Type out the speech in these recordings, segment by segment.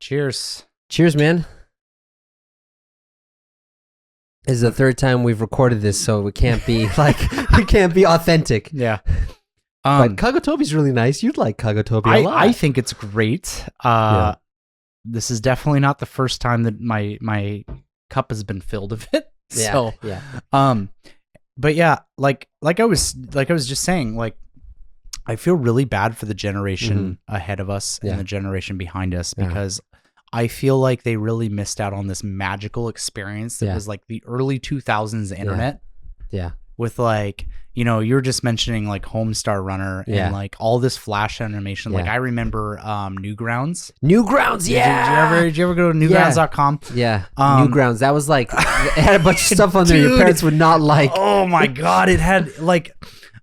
Cheers. Cheers, man. This is the third time we've recorded this, so it can't be like it can't be authentic. Yeah. But Kagotobi's really nice. You'd like Kagotobi a lot. I think it's great. This is definitely not the first time that my cup has been filled of it. So, but yeah, like I was just saying, like, I feel really bad for the generation ahead of us and the generation behind us because I feel like they really missed out on this magical experience that was like the early 2000s internet. Yeah. With like, you know, you were just mentioning like Homestar Runner and like all this flash animation. Like I remember Newgrounds. Newgrounds, yeah. Did you ever go to newgrounds.com? Yeah. Newgrounds. That was like, it had a bunch of stuff on there your parents would not like. Oh my God. It had like,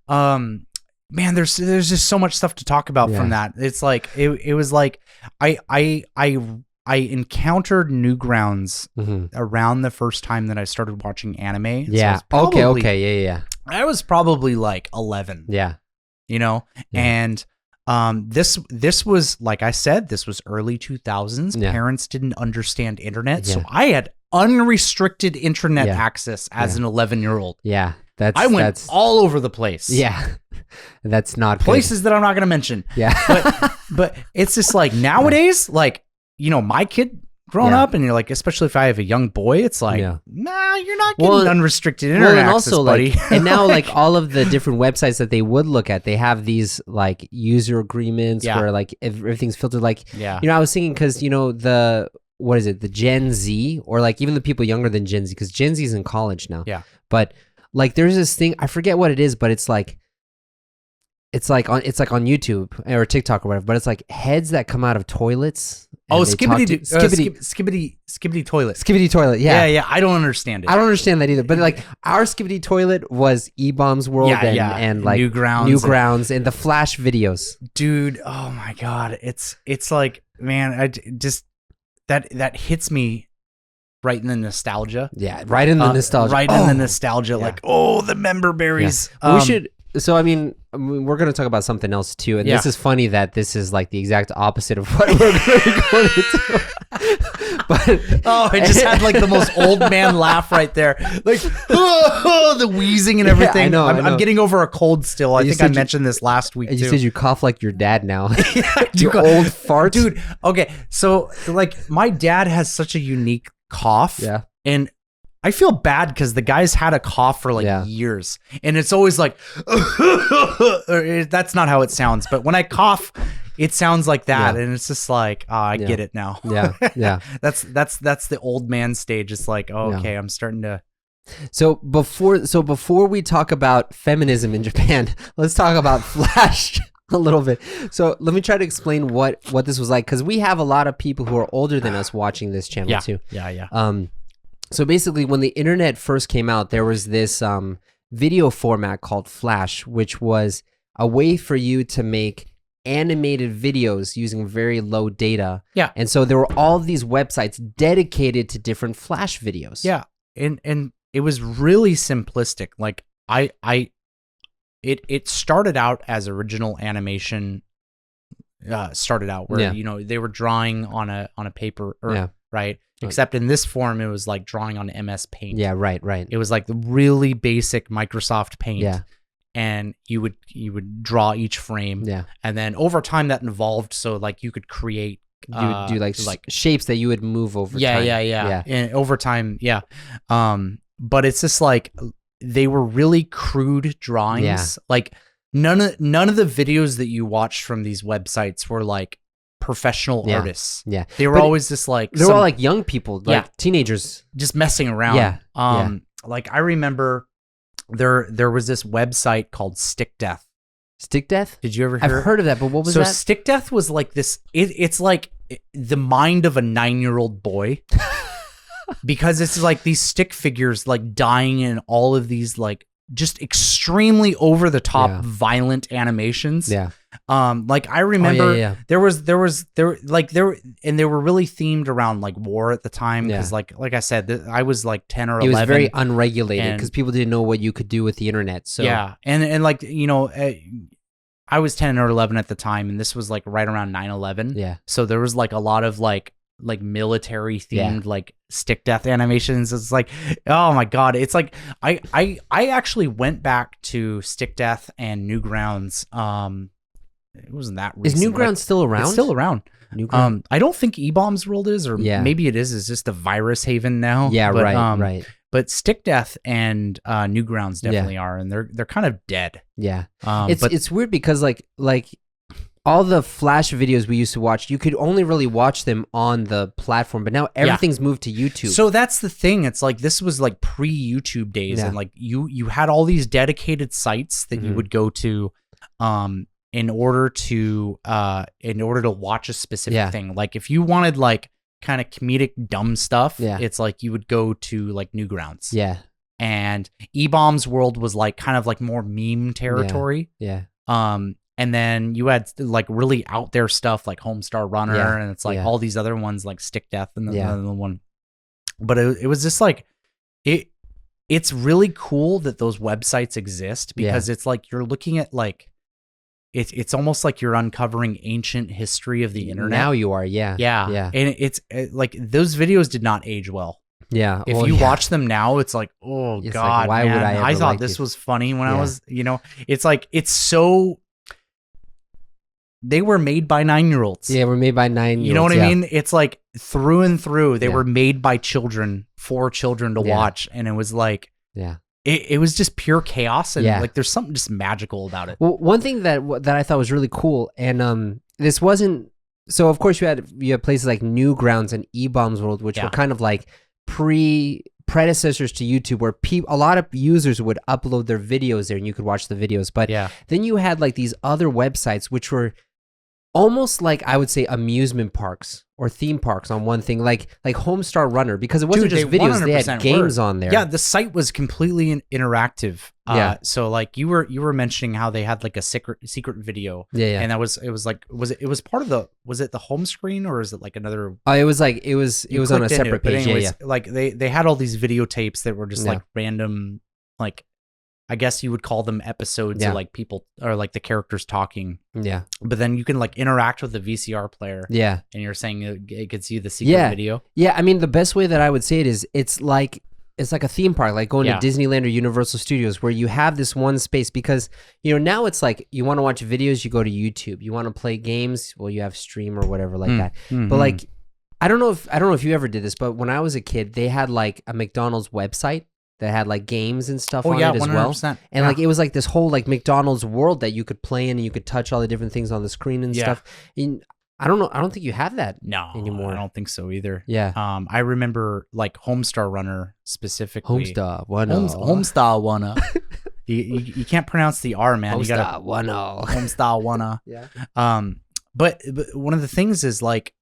man, there's just so much stuff to talk about from that. It's like, it was like, I encountered Newgrounds around the first time that I started watching anime. Yeah. So Okay. Yeah. I was probably like 11. Yeah. You know, and this was, like I said, this was early 2000s. Yeah. Parents didn't understand internet, so I had unrestricted internet access as an 11-year-old. Yeah. I went all over the place. Yeah. That's not places that I'm not going to mention. Yeah. but it's just like nowadays, like, you know, my kid growing up, and you're like, especially if I have a young boy, it's like, nah, you're not getting unrestricted internet and access, also, buddy. Like, and now, like, all of the different websites that they would look at, they have these like user agreements where like everything's filtered. Like, you know, I was thinking because, you know, the Gen Z, or like even the people younger than Gen Z, because Gen Z is in college now. Yeah. But like, there's this thing, I forget what it is, but it's like on YouTube or TikTok or whatever, but it's like heads that come out of toilets. Oh, skibbity toilet. Skibbity toilet, yeah. Yeah, I don't understand it. I don't understand that either. But like our skibbity toilet was E-Bomb's World and like Newgrounds and the Flash videos. Dude, oh my God. It's like, man, I just that hits me right in the nostalgia. Yeah, right in the nostalgia. Right in the nostalgia, like, oh, the member berries. We should. So, I mean, we're going to talk about something else too. And this is funny that this is like the exact opposite of what we're going to go into. But I just had like the most old man laugh right there. Like, the wheezing and everything. Yeah, I know. I'm getting over a cold still. I think I mentioned this last week too. You said you cough like your dad now. You old fart. Dude, okay. So, like, my dad has such a unique cough. Yeah. And I feel bad because the guy's had a cough for like years, and it's always like, that's not how it sounds. But when I cough, it sounds like that, and it's just like, I get it now. Yeah. That's the old man stage. It's like, okay, I'm starting to. So before we talk about feminism in Japan, let's talk about Flash a little bit. So let me try to explain what this was like, because we have a lot of people who are older than us watching this channel too. Yeah. So basically, when the internet first came out, there was this video format called Flash, which was a way for you to make animated videos using very low data. Yeah. And so there were all of these websites dedicated to different Flash videos. Yeah. And it was really simplistic. Like it started out as original animation started out where, you know, they were drawing on a paper right? Except in this form, it was like drawing on MS Paint. Yeah, right. It was like the really basic Microsoft Paint. Yeah. And you would draw each frame. Yeah. And then over time that evolved, so like you could create you would do like shapes that you would move over time. Yeah. And over time, but it's just like they were really crude drawings. Yeah. Like none of the videos that you watched from these websites were like professional artists. Yeah. They were always just like they were all like young people, like teenagers, just messing around. Yeah. Like I remember there was this website called Stick Death. Stick Death? Did you ever hear? I've heard of that, but what was that? So Stick Death was like this. It's like the mind of a 9-year-old boy, because it's like these stick figures like dying in all of these like just extremely over the top violent animations. Yeah. Like I remember they were really themed around like war at the time, because like I said, I was like 10 or 11. It was very unregulated because people didn't know what you could do with the internet. So and like, you know, I was 10 or 11 at the time, and this was like right around 9/11. Yeah. So there was like a lot of like like military themed like stick death animations. It's like, oh my god, it's like I actually went back to stick death and Newgrounds. It wasn't that recent. Is Newgrounds still around? It's still around. I don't think E-Bombs World is, or maybe it is. It's just a virus haven now. Yeah, but, right. But stick death and Newgrounds definitely are, and they're kind of dead. Yeah, it's weird because like all the Flash videos we used to watch, you could only really watch them on the platform, but now everything's moved to YouTube. So that's the thing. It's like this was like pre-YouTube days, and like you had all these dedicated sites that you would go to in order to watch a specific thing. Like if you wanted like kind of comedic dumb stuff, it's like you would go to like Newgrounds. Yeah. And E-Bombs World was like kind of like more meme territory. Yeah. And then you had like really out there stuff like Homestar Runner, and it's like all these other ones like Stick Death and the other one. But it was just like it's really cool that those websites exist, because it's like you're looking at like it's almost like you're uncovering ancient history of the internet. Now you are, yeah. And it's like those videos did not age well. Yeah. If you watch them now, it's like, oh it's god, like, why man, would I? I thought this was funny when I was, it's like it's so. They were made by 9-year-olds. Yeah, were made by 9-year-olds. You know what I mean? It's like through and through. They were made by children for children to watch, and it was like, it was just pure chaos, and like there's something just magical about it. Well, one thing that I thought was really cool, and this wasn't so. Of course, you had places like Newgrounds and E-Bombs World, which were kind of like predecessors to YouTube, where a lot of users would upload their videos there, and you could watch the videos. But then you had like these other websites, which were almost like, I would say, amusement parks or theme parks on one thing, like Homestar Runner, because it wasn't just videos; they had games on there. Yeah, the site was completely interactive. So like you were mentioning how they had like a secret video. And that was was it the home screen, or is it like another? It was on a separate page. Anyways, like they had all these videotapes that were just like random, like I guess you would call them episodes of like people or like the characters talking. Yeah. But then you can like interact with the VCR player. Yeah. And you're saying it could see the secret video. Yeah. I mean, the best way that I would say it is it's like a theme park, like going to Disneyland or Universal Studios, where you have this one space, because, now it's like you want to watch videos, you go to YouTube. You want to play games, well, you have Stream or whatever like that. But like, I don't know if you ever did this, but when I was a kid, they had like a McDonald's website that had like games and stuff on it as 100%. Well. And like it was like this whole like McDonald's world that you could play in, and you could touch all the different things on the screen and stuff. And I don't know. I don't think you have that anymore. I don't think so either. Yeah. I remember like Homestar Runner specifically. Homestar Runner. You can't pronounce the R, man. Homestar Runner. Homestar Runner. Yeah. But one of the things is like,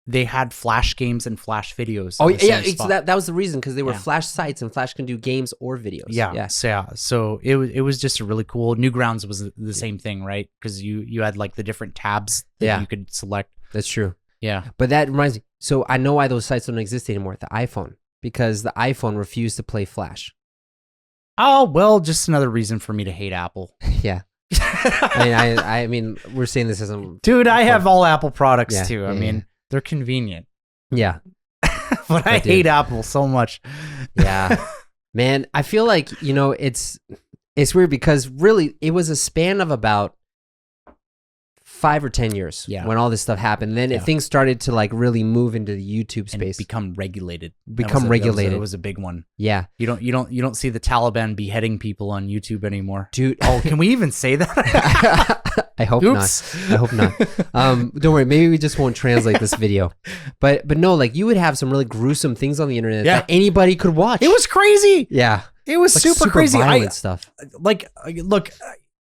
they had Flash games and Flash videos. Oh yeah, that was the reason, because they were Flash sites, and Flash can do games or videos. Yeah. So it was just a really cool. Newgrounds was the same thing, right? Because you had like the different tabs that you could select. That's true. Yeah. But that reminds me. So I know why those sites don't exist anymore. The iPhone, because the iPhone refused to play Flash. Oh well, just another reason for me to hate Apple. Yeah. I mean, we're saying this as a dude. I have all Apple products too. I mean. They're convenient. Yeah. But I hate Apple so much. Yeah. Man, I feel like, it's weird, because really it was a span of about 5 or 10 years when all this stuff happened. And then things started to like really move into the YouTube space. And become regulated. It was a big one. Yeah. You don't see the Taliban beheading people on YouTube anymore. Dude. Oh, can we even say that? I hope not. I hope not. Don't worry. Maybe we just won't translate this video. But no, like you would have some really gruesome things on the internet that anybody could watch. It was crazy. Yeah. It was like super crazy. Violent stuff. Like, look,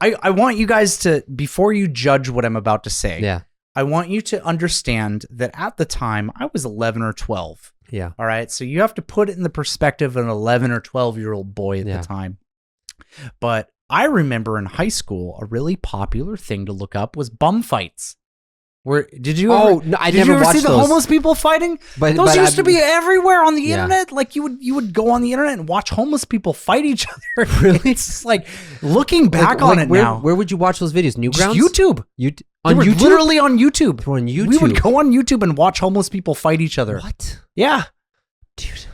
I want you guys to, before you judge what I'm about to say, I want you to understand that at the time I was 11 or 12. Yeah. All right. So you have to put it in the perspective of an 11 or 12-year-old boy at the time. But I remember in high school, a really popular thing to look up was bum fights. Did you? Oh, no, I never watched see the those. homeless people fighting? But those used to be everywhere on the Yeah. internet. Like you would go on the internet and watch homeless people fight each other. Really? It's just like looking back on it now. Where would you watch those videos? Newgrounds? YouTube. On YouTube? Literally on YouTube. They were on YouTube. We would go on YouTube and watch homeless people fight each other. What? Yeah. Dude.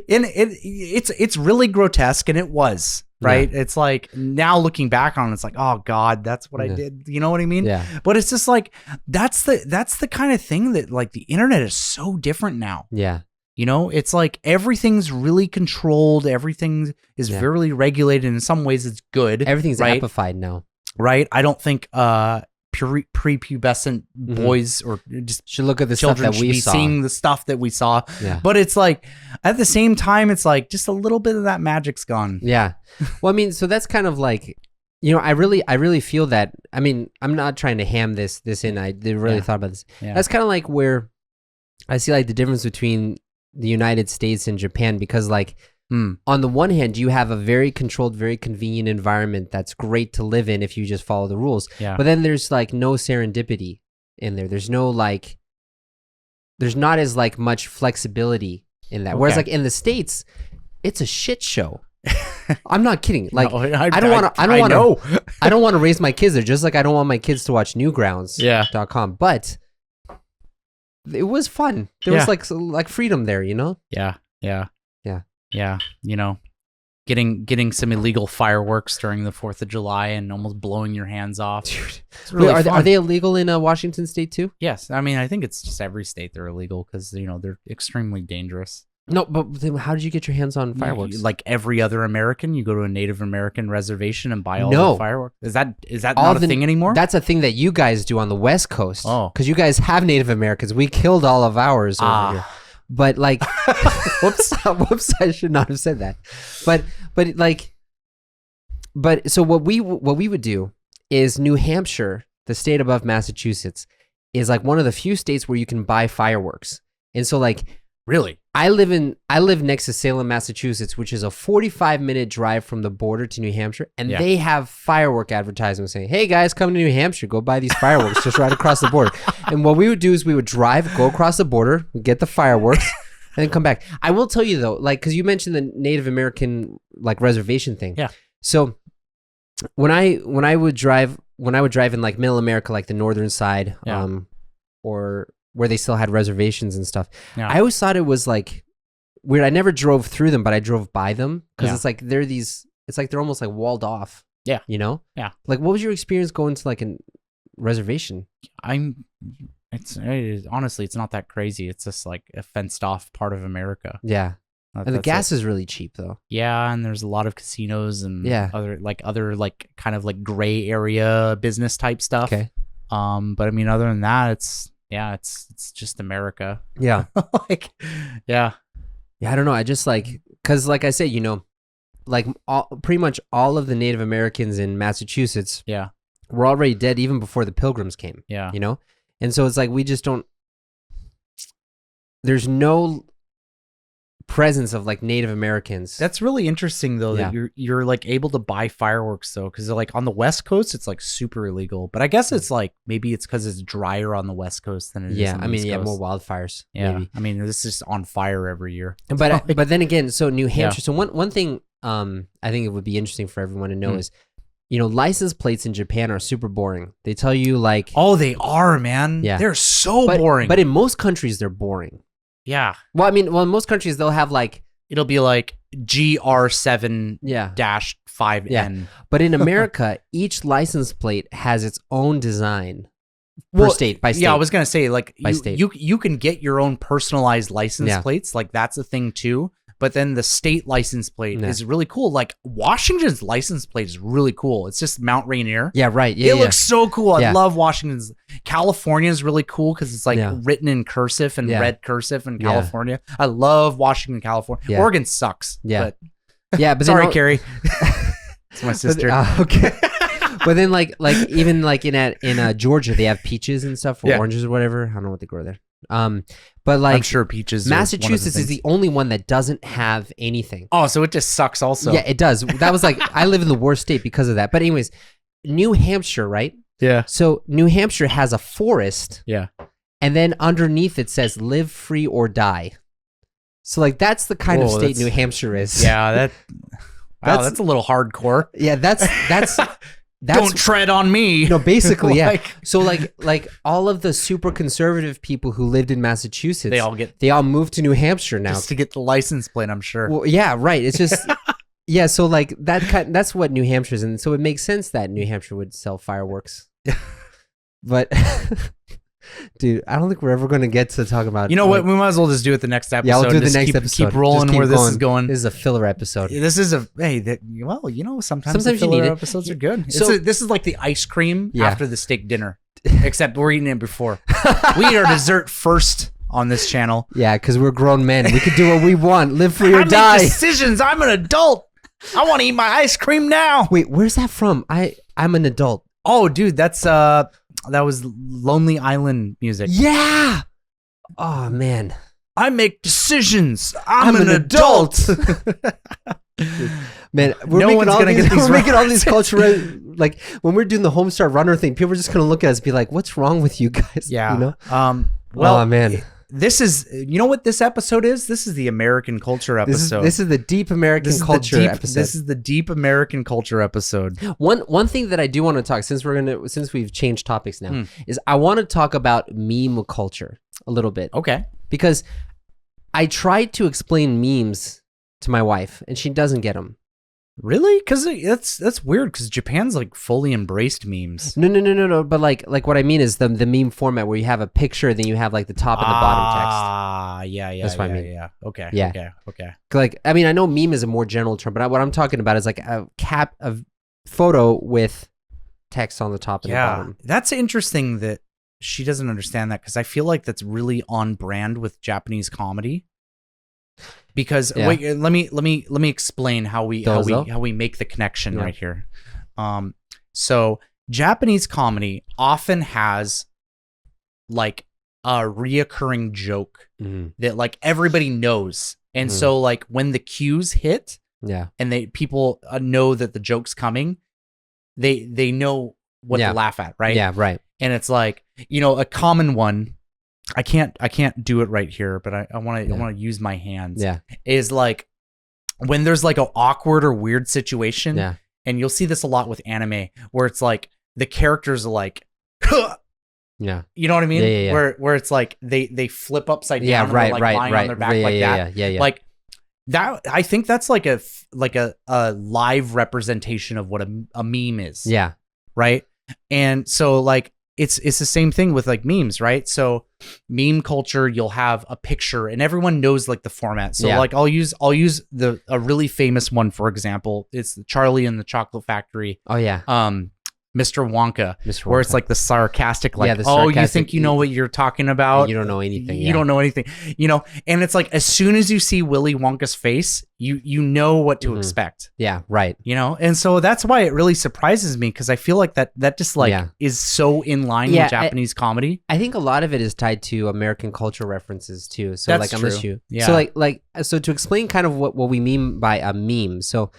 And it's really grotesque, and it was. Right? Yeah. It's like now looking back on it, it's like, oh God, that's what I did. You know what I mean? Yeah. But it's just like that's the kind of thing that like the internet is so different now. Yeah. You know, it's like everything's really controlled, everything is very regulated, and in some ways it's good. Everything's amplified now. Right? I don't think prepubescent boys or just should look at the children stuff that we should be saw. seeing the stuff that we saw. Yeah. But it's like at the same time, it's like just a little bit of that magic's gone. Yeah. Well, I mean, so that's kind of like, you know, I really feel that. I mean, I'm not trying to ham this in. I really thought about this. Yeah. That's kind of like where I see like the difference between the United States and Japan, because like on the one hand, you have a very controlled, very convenient environment that's great to live in if you just follow the rules. Yeah. But then there's like no serendipity in there. There's no like, there's not as like much flexibility in that. Okay. Whereas like in the States, it's a shit show. I'm not kidding. Like no, I don't want to raise my kids there, just like I don't want my kids to watch Newgrounds.com. But it was fun. There was like freedom there, you know? Yeah. You know, getting some illegal fireworks during the 4th of July and almost blowing your hands off. Dude, really are they illegal in Washington State too? Yes. I mean, I think it's just every state they're illegal because, you know, they're extremely dangerous. No, but then how did you get your hands on fireworks? Like every other American, you go to a Native American reservation and buy all the fireworks. Is that not a thing anymore? That's a thing that you guys do on the West Coast. Oh, because you guys have Native Americans. We killed all of ours over here. But like, whoops! I should not have said that. But so what we would do is New Hampshire, the state above Massachusetts, is like one of the few states where you can buy fireworks. And so like, really, I live next to Salem, Massachusetts, which is a 45-minute drive from the border to New Hampshire, and they have firework advertisements saying, "Hey guys, come to New Hampshire, go buy these fireworks just right across the border." And what we would do is we would drive, go across the border, get the fireworks, and then come back. I will tell you though, like, because you mentioned the Native American like reservation thing. Yeah. So when I would drive in like Middle America, like the northern side, or where they still had reservations and stuff. Yeah. I always thought it was like weird. I never drove through them, but I drove by them because it's like it's like they're almost like walled off. Yeah. You know? Yeah. Like, what was your experience going to like a reservation? Honestly, it's not that crazy. It's just like a fenced off part of America. Yeah. And the gas is really cheap though. Yeah. And there's a lot of casinos and other kind of like gray area business type stuff. Okay. But I mean, other than that, it's just America. Yeah. Yeah, I don't know. I just like, cause like I say, you know, like pretty much all of the Native Americans in Massachusetts were already dead even before the Pilgrims came. Yeah. You know? And so it's like, we just don't, there's no presence of like Native Americans. That's really interesting though, that you're like able to buy fireworks though, because like on the West Coast it's like super illegal, but I guess it's like maybe it's because it's drier on the West Coast than it is on the East Coast. More wildfires. Yeah, maybe. I mean, this is on fire every year. But but then again, so New Hampshire. So one thing I think it would be interesting for everyone to know is, you know, license plates in Japan are super boring. They tell you like, oh, they are, man. Yeah, they're so boring. But in most countries they're boring. Yeah. Well, I mean, in most countries they'll have like, it'll be like GR7-5N. Yeah. But in America, each license plate has its own design per state, by state. Yeah, I was gonna say like by state. You can get your own personalized license plates, like that's a thing too. But then the state license plate is really cool. Like Washington's license plate is really cool. It's just Mount Rainier. Yeah, right. Yeah, it looks so cool. I love Washington's. California is really cool because it's like written in cursive and red cursive in California. I love Washington, California. Yeah. Oregon sucks. Yeah, but sorry, Carrie. It's my sister. Okay. But then like even like in Georgia they have peaches and stuff, or oranges or whatever. I don't know what they grow there. But like, I'm sure peaches. Massachusetts is the only one that doesn't have anything. Oh, so it just sucks also. Yeah, it does. That was like, I live in the worst state because of that. But anyways, New Hampshire, right? Yeah. So New Hampshire has a forest. Yeah. And then underneath it says live free or die. So like that's the kind of state New Hampshire is. Yeah, that's a little hardcore. Yeah, that's don't tread on me. No, basically, yeah. So like all of the super conservative people who lived in Massachusetts, they all moved to New Hampshire now just to get the license plate, I'm sure. Well, yeah, right. It's just yeah, so like that's what New Hampshire is, and so it makes sense that New Hampshire would sell fireworks. But dude, I don't think we're ever going to get to talk about. You know what? We might as well just do it the next episode. Yeah, I'll do the next episode. Keep rolling where this is going. This is a filler episode. This is sometimes the filler episodes are good. So this is like the ice cream after the steak dinner, except we're eating it before. We eat our dessert first on this channel. Yeah, because we're grown men. We can do what we want. Live free or die. I make decisions. I'm an adult. I want to eat my ice cream now. Wait, where's that from? I'm an adult. Oh, dude, that was Lonely Island music. Yeah. Oh man. I make decisions. I'm an adult. Man, we're making all these cultural, like when we're doing the Homestar Runner thing, people are just gonna look at us and be like, "What's wrong with you guys?" Yeah. You know? Well, oh man. This is, you know what this episode is? This is the American culture episode. This is the deep American culture episode. This is the deep American culture episode. One thing that I do want to talk, since we've changed topics now, is I want to talk about meme culture a little bit. Okay. Because I tried to explain memes to my wife, and she doesn't get them. Really? Because that's weird. Because Japan's like fully embraced memes. No. But like what I mean is the meme format where you have a picture, then you have like the top and the bottom text. Ah, yeah. That's what I mean. Yeah. Okay. Yeah. Okay. Like, I mean, I know meme is a more general term, but what I'm talking about is like a photo with text on the top and the bottom. That's interesting that she doesn't understand that, because I feel like that's really on brand with Japanese comedy. Because wait, let me explain how we make the connection right here. So Japanese comedy often has like a reoccurring joke that like everybody knows, and so like when the cues hit, and people know that the joke's coming, they know what to laugh at, right? Yeah, right. And it's like, you know, a common one. I can't do it right here, but I want to use my hands. Yeah. Is like when there's like an awkward or weird situation. Yeah. And you'll see this a lot with anime where it's like the characters are like, huh! Yeah. You know what I mean? Yeah. Where it's like they flip upside down. Yeah, right, and they're like lying on their back like that. Yeah. Like that, I think that's like a live representation of what a meme is. Yeah. Right. And so like, it's the same thing with like memes, right? So meme culture, you'll have a picture and everyone knows like the format. So like I'll use a really famous one, for example. It's Charlie and the Chocolate Factory. Oh yeah. Mr. Wonka, where it's like the sarcastic, like, you think you know what you're talking about? You don't know anything. You don't know anything, you know? And it's like, as soon as you see Willy Wonka's face, you know what to expect. Yeah, right. You know? And so that's why it really surprises me, because I feel like that just like is so in line with Japanese comedy. I think a lot of it is tied to American culture references too. So that's like, true. unless you, Yeah. so to explain kind of what we mean by a meme. So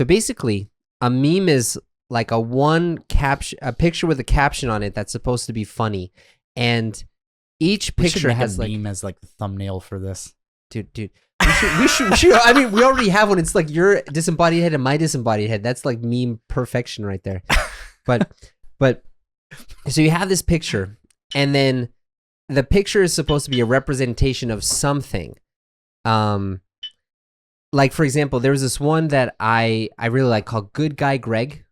basically a meme is like a picture with a caption on it that's supposed to be funny, and each picture has like a meme as like the thumbnail for this. Dude, we should. I mean, we already have one. It's like your disembodied head and my disembodied head. That's like meme perfection right there. But so you have this picture, and then the picture is supposed to be a representation of something. Like for example, there was this one that I really like called Good Guy Greg.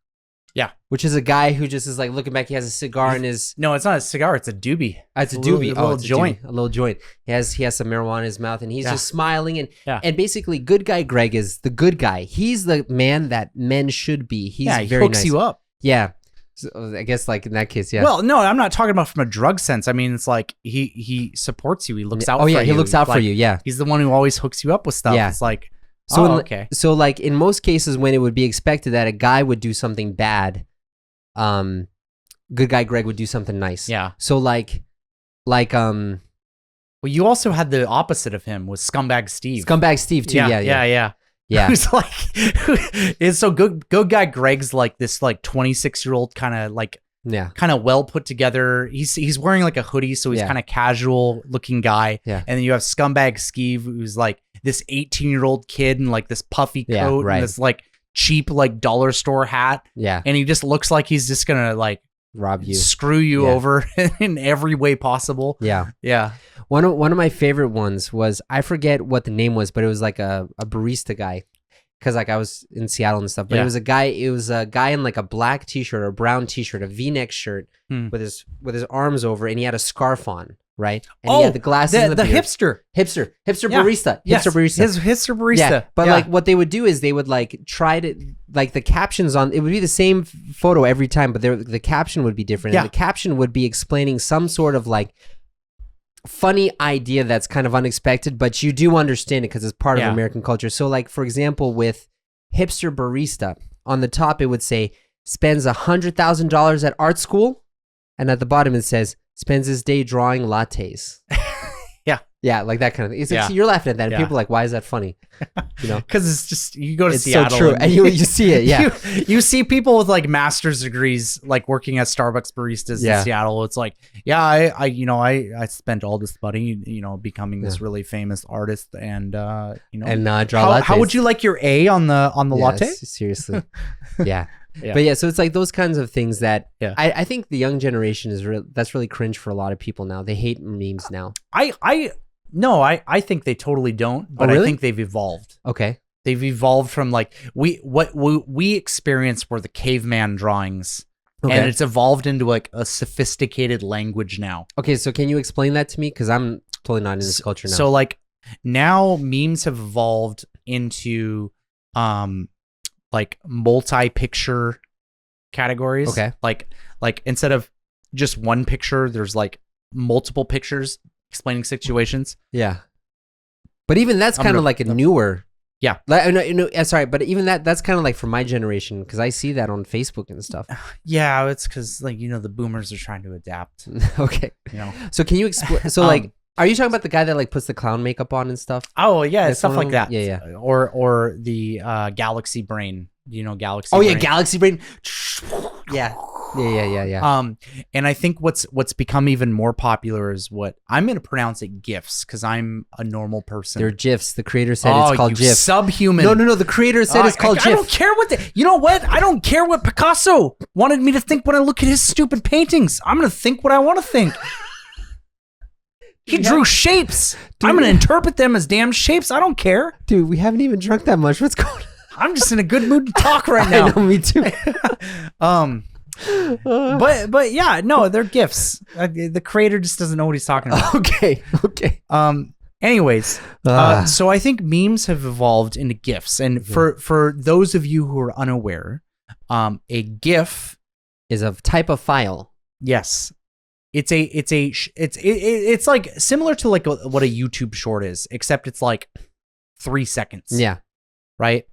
Yeah. Which is a guy who just is like looking back. He has a cigar in his... No, it's not a cigar. It's a doobie. It's a doobie. A little joint. A little joint. He has some marijuana in his mouth, and he's just smiling. And basically, Good Guy Greg is the good guy. He's the man that men should be. He hooks you up. Yeah. So I guess like in that case, yeah. Well, no, I'm not talking about from a drug sense. I mean, it's like he supports you. He looks out for you. Oh yeah, he looks out for you. Yeah. He's the one who always hooks you up with stuff. Yeah. It's like... So So like in most cases when it would be expected that a guy would do something bad, Good Guy Greg would do something nice. Yeah. So like well, you also had the opposite of him with Scumbag Steve. Scumbag Steve too. Yeah. Who's like, it's so good. Good Guy Greg's like this like 26-year-old kind of like Yeah. Kind of well put together. He's wearing like a hoodie, so he's kind of casual looking guy. Yeah. And then you have Scumbag Skeeve, who's like this 18-year-old kid in like this puffy coat and this like cheap like dollar store hat. Yeah. And he just looks like he's just gonna like rob you, screw you over in every way possible. Yeah. Yeah. One of my favorite ones was, I forget what the name was, but it was like a barista guy. Cause like I was in Seattle and stuff, but it was a guy in like a black t-shirt or a brown t-shirt, a V-neck shirt with his arms over, and he had a scarf on, right? And he had the glasses and the beard. hipster barista. Yes. Hipster barista. His hipster barista. Yeah. But like what they would do is they would like try to, like the captions on, it would be the same photo every time, but the caption would be different. And the caption would be explaining some sort of like funny idea that's kind of unexpected, but you do understand it because it's part of American culture. So like, for example, with hipster barista, on the top it would say spends $100,000 at art school, and at the bottom it says spends his day drawing lattes. Yeah, like that kind of thing. It's like, so you're laughing at that, and people are like, why is that funny? You know, because it's just, you go to it's Seattle. So true, and you see it. Yeah, you see people with like master's degrees like working as Starbucks baristas in Seattle. It's like, I spent all this money, becoming this really famous artist, and draw lattes. How would you like your A on the latte? Seriously, yeah. But so it's like those kinds of things that I think the young generation that's really cringe for a lot of people now. They hate memes now. I think they totally don't, but I think they've evolved. Okay. They've evolved from like what we experienced were the caveman drawings, and it's evolved into like a sophisticated language now. Okay, so can you explain that to me? Because I'm totally not in this culture now. So like now memes have evolved into like multi-picture categories. Okay. Like instead of just one picture, there's like multiple pictures explaining situations. Yeah. But even that's kind of like a newer. Yeah. Sorry, but even that's kind of like for my generation, because I see that on Facebook and stuff. Yeah, it's because like the boomers are trying to adapt. Okay. So can you explain? So like, are you talking about the guy that like puts the clown makeup on and stuff? Oh yeah, stuff like that. Yeah. Or the Galaxy Brain. Galaxy. Oh Brain? Yeah, Galaxy Brain. Yeah. And I think what's become even more popular is what I'm going to pronounce it GIFs, because I'm a normal person. They're GIFs. The creator said it's called GIF. Subhuman. No. The creator said it's called GIF. I don't care I don't care what Picasso wanted me to think when I look at his stupid paintings. I'm going to think what I want to think. He drew shapes. I'm going to interpret them as damn shapes. I don't care. Dude, we haven't even drunk that much. What's going on? I'm just in a good mood to talk right now. I know, me too. But yeah, no, they're GIFs. The creator just doesn't know what he's talking about. Okay. Anyways, so I think memes have evolved into GIFs, and for those of you who are unaware, a GIF is a type of file. Yes, it's like similar to like what a YouTube short is, except it's like 3 seconds. Yeah. Right.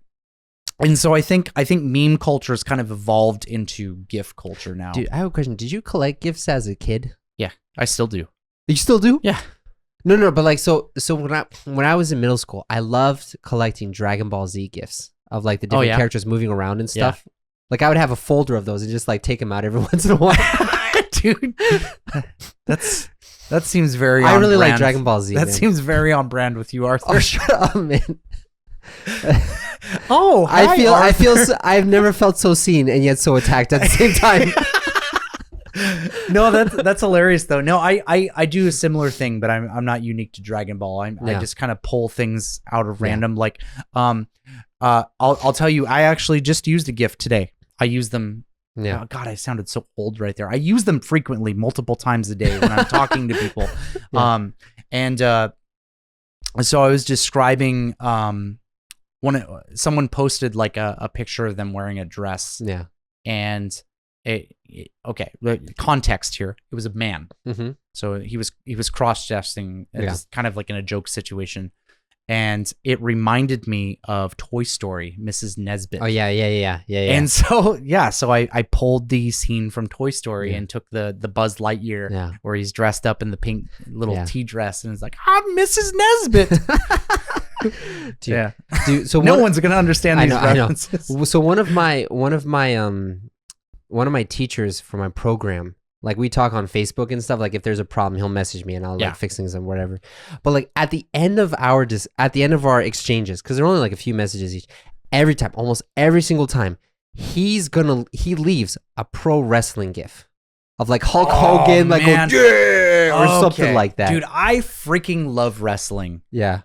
And so I think meme culture has kind of evolved into GIF culture now. Dude, I have a question. Did you collect GIFs as a kid? Yeah, I still do. You still do? Yeah. No, but like so when I was in middle school, I loved collecting Dragon Ball Z GIFs of like the different characters moving around and stuff. Yeah. Like I would have a folder of those and just like take them out every once in a while. Dude, that seems very. I really brand. like Dragon Ball Z. That seems very on brand with you, Arthur. Oh, shut up, man. Oh, I feel I've never felt so seen and yet so attacked at the same time. No, that's hilarious though. No, I do a similar thing, but I'm not unique to Dragon Ball. I just kind of pull things out of random. Like, I'll tell you, I actually just used a GIF today. I use them. Yeah. Oh, God, I sounded so old right there. I use them frequently, multiple times a day when I'm talking to people. So I was describing someone posted like a picture of them wearing a dress. Yeah. And okay, context here. It was a man. Mm-hmm. So he was cross-dressing, just kind of like in a joke situation. And it reminded me of Toy Story, Mrs. Nesbit. Oh yeah. And so I pulled the scene from Toy Story and took the Buzz Lightyear where he's dressed up in the pink little tea dress and it's like, I'm Mrs. Nesbit. Dude, so no one's gonna understand these references. I know. So one of my one of my teachers for my program, like we talk on Facebook and stuff. Like if there's a problem, he'll message me and I'll like fix things and whatever. But like at the end of our exchanges, because there are only like a few messages each, every time, almost every single time, he leaves a pro wrestling gif of like Hulk Hogan, like going, yeah, or something like that. Dude, I freaking love wrestling. Yeah.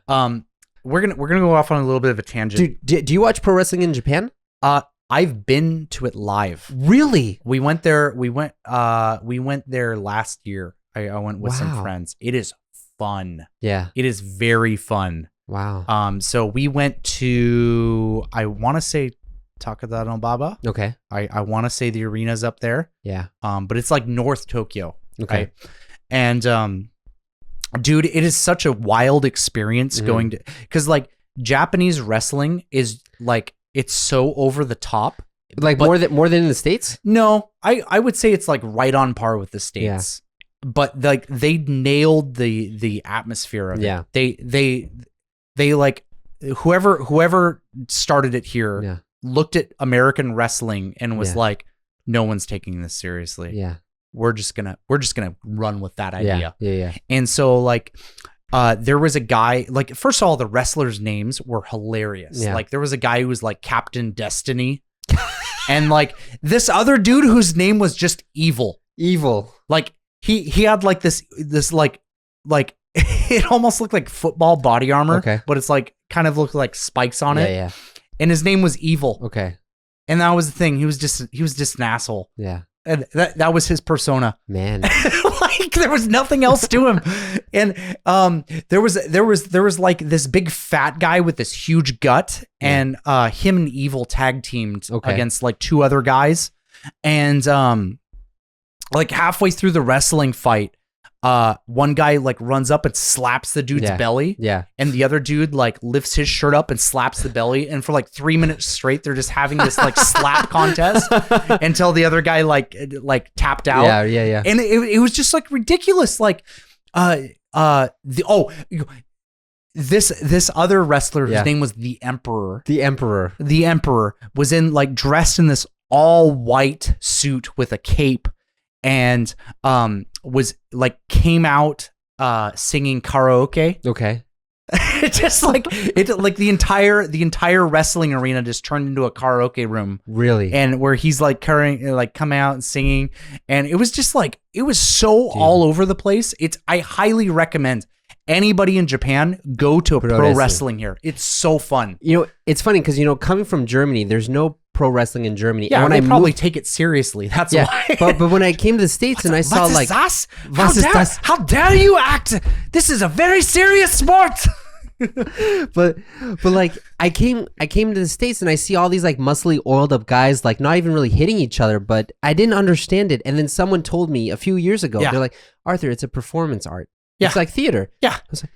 We're gonna go off on a little bit of a tangent. Dude, do you watch pro wrestling in Japan? I've been to it live. Really? We went there. We went there last year. I went with some friends. It is fun. Yeah. It is very fun. Wow. So we went to, I want to say Takada Baba. Okay. I want to say the arena's up there. Yeah. But it's like North Tokyo. Okay. Right? And dude, it is such a wild experience going to, because like Japanese wrestling is like, it's so over the top. Like more than in the States? No, I would say it's like right on par with the States. Yeah. But like they nailed the atmosphere of it. They like whoever started it here looked at American wrestling and was like, no one's taking this seriously. Yeah. We're just gonna run with that idea. Yeah. And so like there was a guy, like, first of all, the wrestlers' names were hilarious. Yeah. Like there was a guy who was like Captain Destiny. And like this other dude whose name was just Evil. Like he had like this like it almost looked like football body armor, but it's like kind of looked like spikes on it. Yeah. And his name was Evil. Okay. And that was the thing. He was just an asshole. Yeah. And that was his persona. Man. Like there was nothing else to him. And there was like this big fat guy with this huge gut, and him and Evil tag teamed against like two other guys. And like halfway through the wrestling fight, one guy like runs up and slaps the dude's belly. Yeah. And the other dude like lifts his shirt up and slaps the belly. And for like 3 minutes straight, they're just having this like slap contest until the other guy like tapped out. Yeah. And it was just like ridiculous. Like, this other wrestler, his name was the Emperor. The Emperor Was in like dressed in this all white suit with a cape. And was like came out singing karaoke. Okay. Just like the entire wrestling arena just turned into a karaoke room. Really? And where he's like come out and singing, and it was just like it was so all over the place. I highly recommend anybody in Japan go to pro wrestling here. It's so fun. You know, it's funny because coming from Germany, there's no pro wrestling in Germany. Yeah, and when I probably take it seriously. That's why. but when I came to the States and I saw like, how dare you act? This is a very serious sport. but like I came to the States and I see all these like muscly oiled up guys like not even really hitting each other, but I didn't understand it. And then someone told me a few years ago, they're like, Arthur, it's a performance art. It's like theater. Yeah. I was like,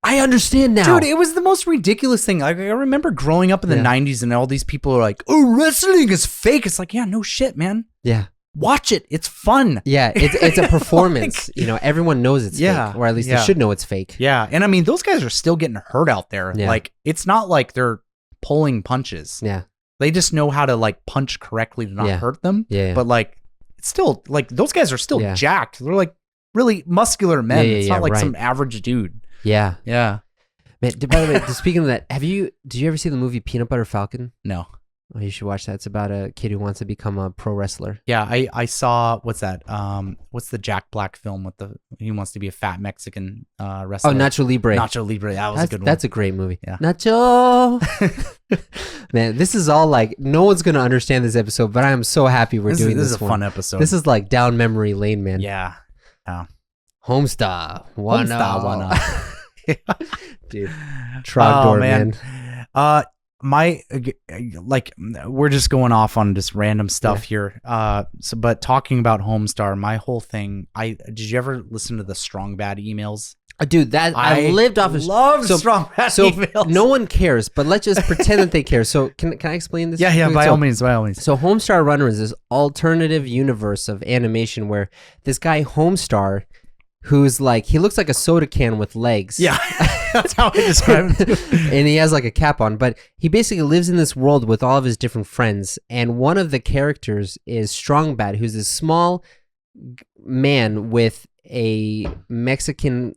I understand now. Dude, it was the most ridiculous thing. Like, I remember growing up in the 90s and all these people are like, oh, wrestling is fake. It's like, yeah, no shit, man. Yeah. Watch it. It's fun. Yeah, it's a performance. Everyone knows it's fake. Or at least they should know it's fake. Yeah. And I mean, those guys are still getting hurt out there. Yeah. Like, it's not like they're pulling punches. Yeah. They just know how to like punch correctly to not hurt them. Yeah. But like, it's still like those guys are still jacked. They're like really muscular men. It's not like some average dude. Yeah. Yeah. Man, by the way, speaking of that, did you ever see the movie Peanut Butter Falcon? No. Oh, you should watch that. It's about a kid who wants to become a pro wrestler. Yeah, I saw, what's that? What's the Jack Black film with he wants to be a fat Mexican wrestler? Oh, Nacho Libre. Nacho Libre. That was a good one. That's a great movie. Yeah. Nacho. Man, this is all like, no one's going to understand this episode, but I am so happy we're doing this. This is a fun episode. This is like down memory lane, man. Yeah. Homestar Runner. Dude, Trogdor, man. We're just going off on just random stuff here. But talking about Homestar, my whole thing. Did you ever listen to the Strong Bad emails? Dude, that I lived off of. Love Strong Bad emails. No one cares, but let's just pretend that they care. So can I explain this? Yeah, by all means. So Homestar Runner is this alternative universe of animation where this guy Homestar, who's like, he looks like a soda can with legs. Yeah. That's how I describe him. And he has like a cap on, but he basically lives in this world with all of his different friends. And one of the characters is Strong Bad, who's this small man with a Mexican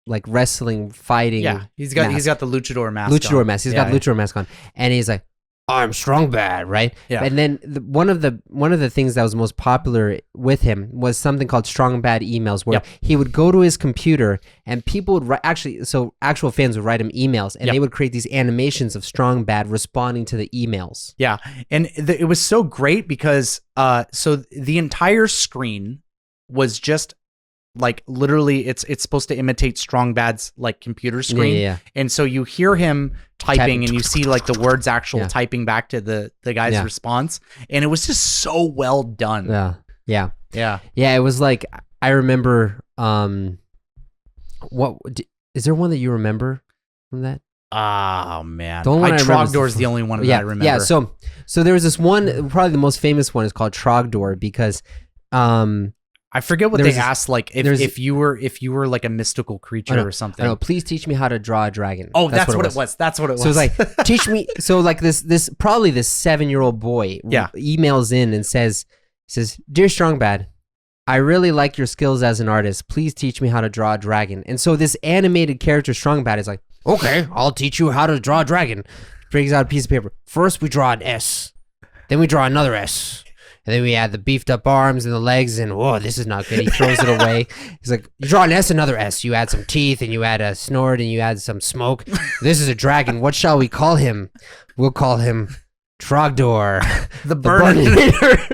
like wrestling fighting. Yeah, he's got the luchador mask. He's got luchador mask on, and he's like, I'm Strong Bad, right? Yeah. And then one of the things that was most popular with him was something called Strong Bad emails, where he would go to his computer and people would actual fans would write him emails, and they would create these animations of Strong Bad responding to the emails. Yeah, and it was so great because so the entire screen was just like literally it's supposed to imitate Strong Bad's like computer screen. Yeah. And so you hear him typing and you see like the words typing back to the guy's response, and it was just so well done. Yeah. It was like, I remember what is there one that you remember from that? Oh man, Trogdor is the only one that I remember. Yeah, so there was this one, probably the most famous one is called Trogdor, because I forget what they asked, like if you were like a mystical creature or something. I know, please teach me how to draw a dragon. Oh, that's what it was. That's what it was. So it's like, teach me. So like this 7-year-old boy emails in and says, Dear Strong Bad, I really like your skills as an artist. Please teach me how to draw a dragon. And so this animated character Strong Bad is like, okay, I'll teach you how to draw a dragon. Brings out a piece of paper. First we draw an S, then we draw another S. And then we add the beefed up arms and the legs, and whoa, this is not good. He throws it away. He's like, you draw an S, another S. You add some teeth, and you add a snort, and you add some smoke. This is a dragon. What shall we call him? We'll call him Trogdor, the Burninator.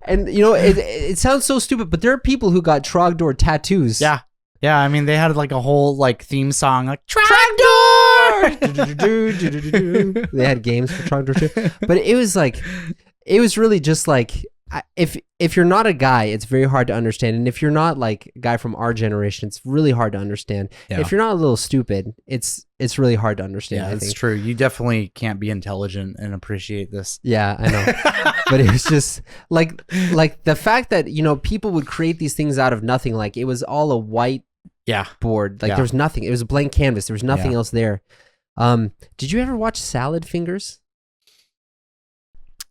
And you know, it sounds so stupid, but there are people who got Trogdor tattoos. Yeah. I mean, they had like a whole like theme song, like Trogdor. They had games for Trogdor too, but it was like. It was really just like, if you're not a guy, it's very hard to understand. And if you're not like a guy from our generation, it's really hard to understand. Yeah. If you're not a little stupid, it's really hard to understand. Yeah, that's true. You definitely can't be intelligent and appreciate this. Yeah, I know. But it was just like the fact that, you know, people would create these things out of nothing. Like it was all a white board. Like there was nothing. It was a blank canvas. There was nothing else there. Did you ever watch Salad Fingers?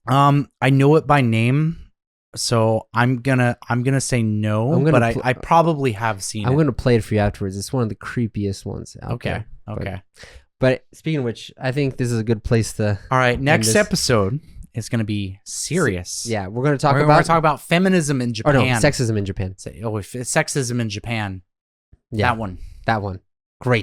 I know it by name, so I'm gonna say no, but I probably have seen it. I'm gonna play it for you afterwards. It's one of the creepiest ones out there. Okay. But speaking of which, I think this is a good place to. All right, next episode is gonna be serious. Yeah, we're gonna talk about feminism in Japan. Oh no, sexism in Japan. Sexism in Japan. Yeah, that one. Great.